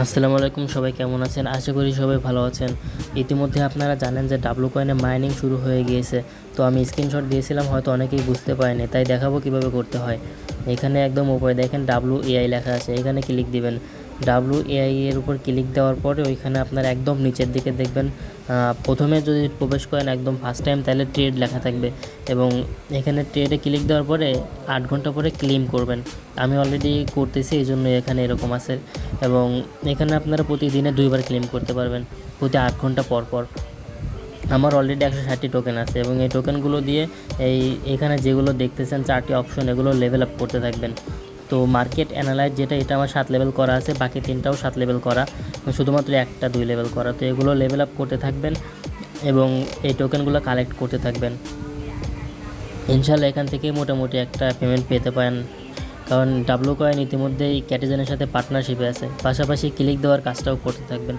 আসসালামু আলাইকুম, সবাই কেমন আছেন? আশা করি সবাই ভালো আছেন। ইতিমধ্যে আপনারা জানেন যে ডাব্লু কয়েনে মাইনিং শুরু হয়ে গিয়েছে। তো আমি স্ক্রিনশট দিয়েছিলাম, হয়তো অনেকেই বুঝতে পারেনি, তাই দেখাবো কিভাবে করতে হয়। এখানে একদম উপরে দেখেন WAI লেখা আছে, এখানে ক্লিক দিবেন। WAI এর উপর ক্লিক দেওয়ার পরে ওইখানে আপনার একদম নিচের দিকে দেখবেন প্রথমে যদি প্রবেশ করেন একদম ফার্স্ট টাইম, তাহলে ট্রেড লেখা থাকবে এবং এখানে ট্রেডে ক্লিক দেওয়ার পরে 8 ঘন্টা পরে ক্লেম করবেন। আমি অলরেডি করতেছি, এই জন্য এখানে এরকম আছে। এবং এখানে আপনারা প্রতিদিনে 2বার ক্লেম করতে পারবেন, প্রতি 8 ঘন্টা পর পর। আমার অলরেডি 160টি টোকেন আছে এবং এই টোকেনগুলো দিয়ে এখানে যেগুলো দেখতেছেন 4টি অপশন, এগুলো লেভেল আপ করতে থাকবেন। তো মার্কেট অ্যানালাইজ যেটা, এটা আমার 7 লেভেল করা আছে, বাকি 3টাও 7 লেভেল করা, শুধুমাত্র একটা 2 লেভেল করা। তো এগুলো লেভেল আপ করতে থাকবেন এবং এই টোকেনগুলো কালেক্ট করতে থাকবেন। ইনশাল্লাহ এখান থেকে মোটামুটি একটা পেমেন্ট পেতে পারেন, কারণ ডাব্লু কয়েন ইতিমধ্যেই ক্যাটিজেনের সাথে পার্টনারশিপে আছে। পাশাপাশি ক্লিক দেওয়ার কাজটাও করতে থাকবেন।